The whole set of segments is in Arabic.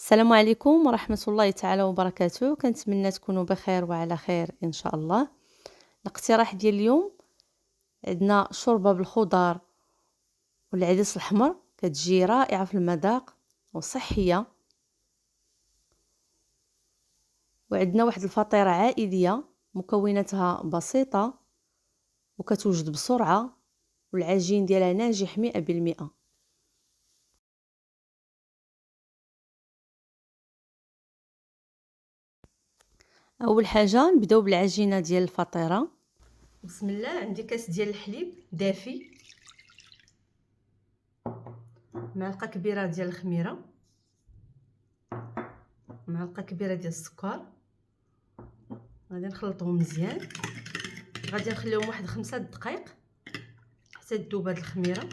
السلام عليكم ورحمة الله تعالى وبركاته. كنتمنى تكونوا بخير وعلى خير إن شاء الله. الاقتراح ديال اليوم عندنا شوربة بالخضار والعدس الأحمر، كتجي رائعة في المذاق وصحية. وعندنا واحد الفطيرة عائلية مكوناتها بسيطة وكتوجد بسرعة، والعجين ديالها ناجح 100%. اول حاجه نبداو بالعجينه ديال الفطيره. بسم الله. عندي كاس ديال الحليب دافي، معلقه كبيره ديال الخميره، معلقه كبيره ديال السكر. غادي نخلطهم مزيان، غادي نخليهم واحد 5 دقائق حتى تذوب هاد الخميره.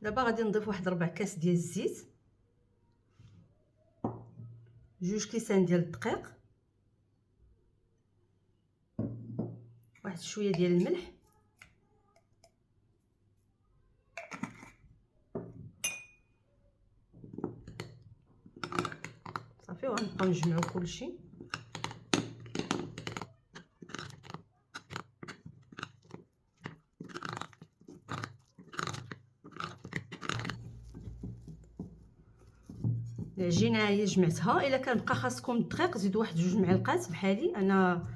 دابا غادي نضيف واحد 4 كاس ديال الزيت، 2 كيسان ديال الدقيق، واحد شويه ديال الملح، صافي. وغنبقاو نجمعوا كلشي. العجينه هي جمعتها. الا كان بقى خاصكم الدقيق زيدوا واحد 2 معلقات بحالي انا،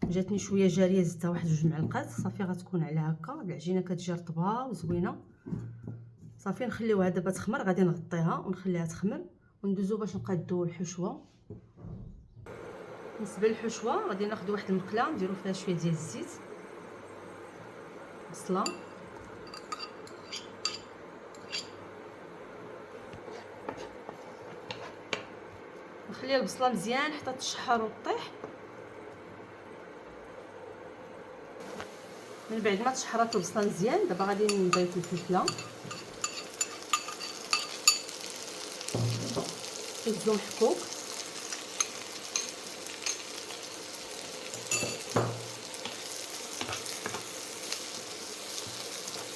جاتني شويه جاريه زدتها واحد 2 معلقات. صافي غتكون على هكا العجينه كتجي رطبه وزوينه. صافي نخليوها دابا تخمر، غادي نغطيها ونخليها تخمر وندوزو باش نقادو الحشوه. بالنسبه للحشوه غادي ناخذ واحد المقله نديرو فيها شويه ديال الزيت، بصله، نخلي البصله مزيان حتى تشحر وطيح. من بعد ما تشحرات البصله مزيان دابا غادي نضيف الفلفله، كيزو محكوك،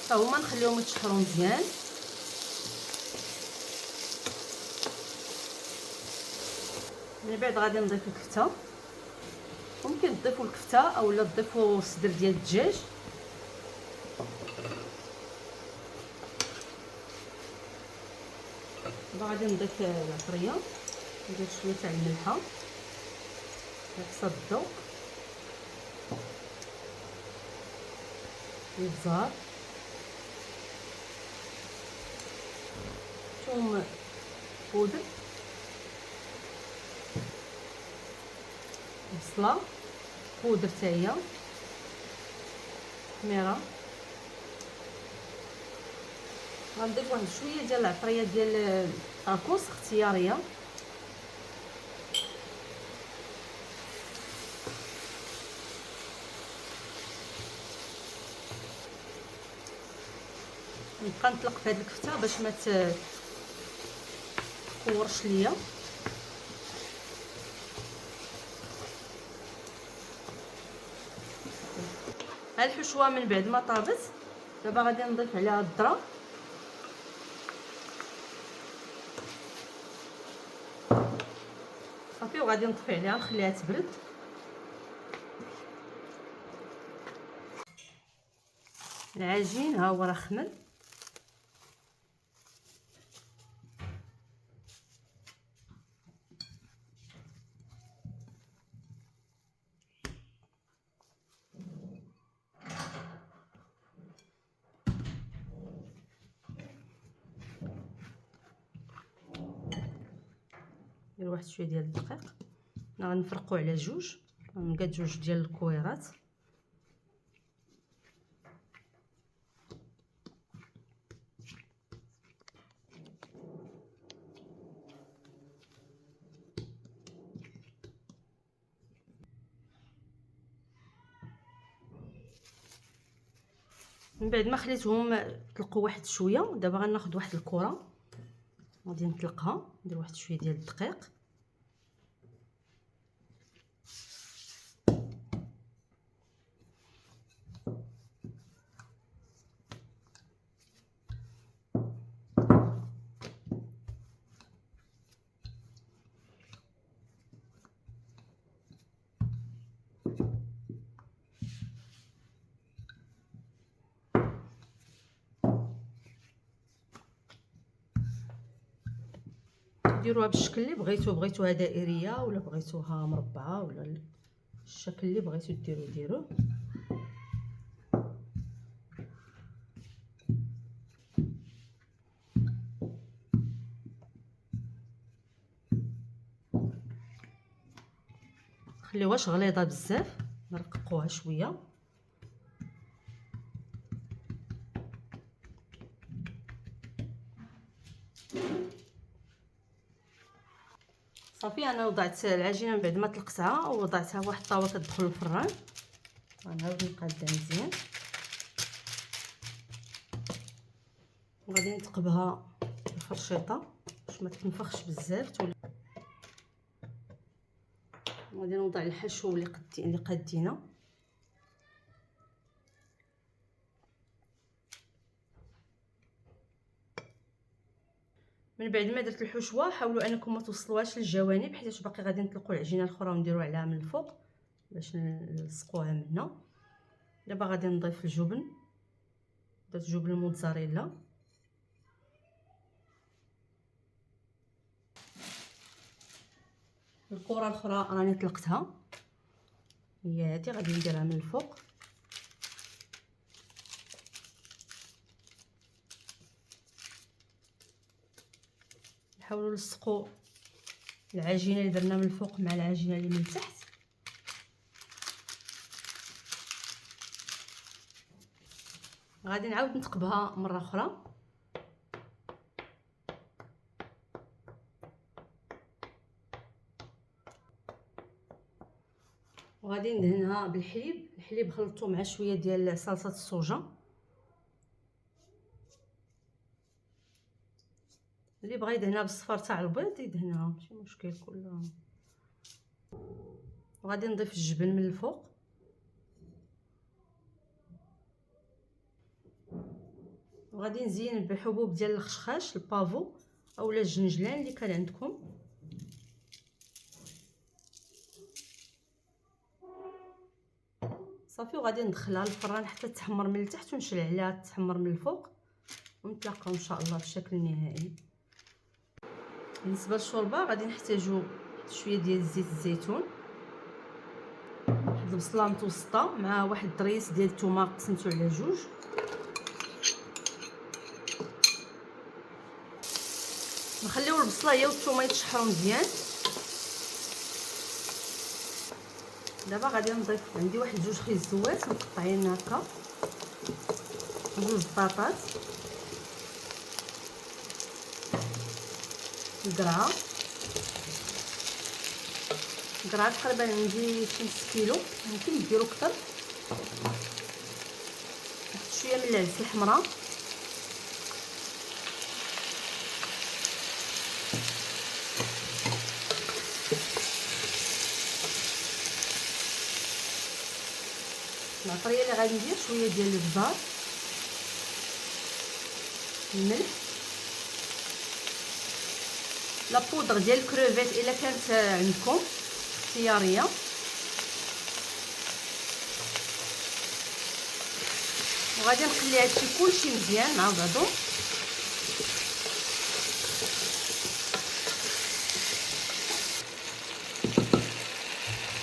حتى هما نخليهم يتشحروا مزيان. من بعد غادي نضيف الكفته، ممكن تضيفوا الكفته اولا تضيفوا الصدر ديال الدجاج. دابا غادي نضيف العطريه، ندير شويه تاع الملحه على حسب الذوق، الابزار، ثوم بودر، بصله بودر حتى هي، خميره. غنضيف واحد شويه ديال العطريه ديال الطاكوس اختياريه، نبقى نطلق في هذه الكفته باش ما تكورش ليا. هاد الحشوه من بعد ما طابت دابا غادي نضيف عليها الذره، صافي. وغادي نطفي عليها نخليها تبرد. العجين ها هو راه خمر. ندير واحد شويه ديال الدقيق، غنفرقوا على 2، غنقاد 2 ديال الكويرات. من بعد ما خليتهم طلقوا واحد شويه دابا غناخذ واحد الكره غادي نطلقها، ندير واحد شويه ديال الدقيق، ديروها بالشكل اللي بغيتوها دائريه ولا بغيتوها مربعه ولا الشكل اللي بغيتو ديروه. خليوهاش غليظه بزاف، نرققوها شويه. صافي انا وضعت العجينه من بعد ما طلقتها ووضعتها في واحد الطاوه كتدخل الفران. غنعاود نقادها مزيان وغادي نتقبها بالفرشيطه باش ما تنفخش بزاف. غادي نوضع الحشو اللي قادينا. من بعد ما درت الحشوه حاولوا انكم ما توصلوهاش للجوانب، حيت باقي غادي نطلقوا العجينه الاخرى ونديروا عليها من الفوق باش نلصقوها من هنا. دابا غادي نضيف الجبن، درت جبن الموتزاريلا. الكره الاخرى راني طلقتها، هي هذه غادي نديرها من الفوق. نحاولوا نلصقوا العجينه اللي درنا من الفوق مع العجينه اللي من تحت. غادي نعاود نتقبها مره اخرى. وغادي ندهنها بالحليب. الحليب خلطته مع شويه ديال صلصه الصوجا. اللي بغى يدهنها بالصفار تاع البيض يدهنها، ماشي مشكل كلها. وغادي نضيف الجبن من الفوق. وغادي نزين بحبوب ديال الخشخاش، البافو اولا الجنجلان اللي كان عندكم. صافي وغادي ندخلها للفران حتى تحمر من التحت ونشعل عليها تحمر من الفوق، ونتلاقاو ان شاء الله في الشكل النهائي. بالنسبه للشوربه غادي نحتاجو شويه ديال زيت الزيتون، واحد البصله متوسطه مع واحد الضريس ديال الثومه قسمتو على جوج. نخليو البصله هي والثومه يتشحروا مزيان. دابا غادي نضيف عندي واحد جوج خيزوات مقطعين هكا، جوج بطاطات، القرعه تقريبا عندي نص كيلو، ممكن ديروا اكثر. نحط شويه من العدس الحمراء، العطريه اللي غادي ندير شويه ديال البزار، الملح، لا بودر ديال الكروفيت الا كانت عندكم اختياريه. وغادي نخلي هادشي كلشي مزيان مع بعضو.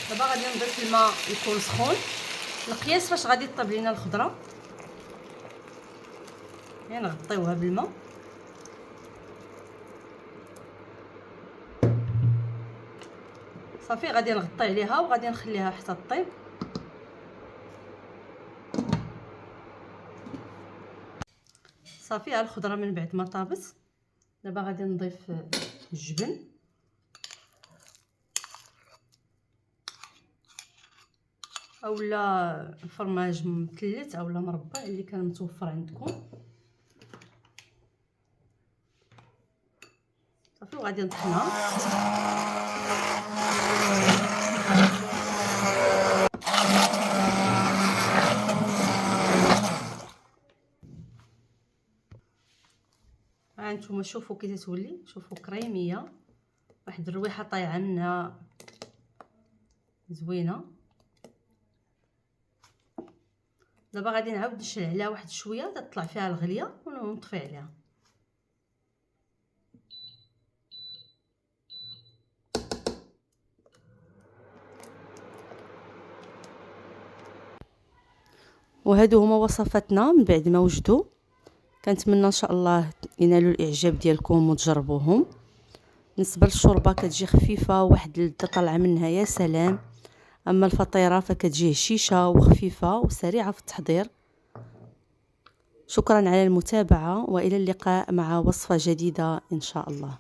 دابا غادي نضيف الماء يكون سخون، القياس فاش غادي طيب لينا الخضره، يعني نغطيوها بالماء. صافي غادي نغطي عليها وغادي نخليها حتى طيب. صافي ها الخضره من بعد ما طابت. دابا غادي نضيف الجبن، اولا الفرماج مثلث اولا مربع اللي كان متوفر عندكم. صافي وغادي نطحنها. ها انتم شوفوا كي تتولي، شوفوا كريميه، واحد الرويحه طايعه منها زوينه. دابا غادي نعاود نشعل عليها واحد شويه تطلع فيها الغليه ونطفي عليها. وهادو هما وصفاتنا من بعد ما وجدوا. كنتمنى ان شاء الله ينالوا الاعجاب ديالكم وتجربوهم. بالنسبه للشوربه كتجي خفيفه، واحد اللذه طالعه منها يا سلام. اما الفطيره فكتجي هشيشه وخفيفه وسريعه في التحضير. شكرا على المتابعه، والى اللقاء مع وصفه جديده ان شاء الله.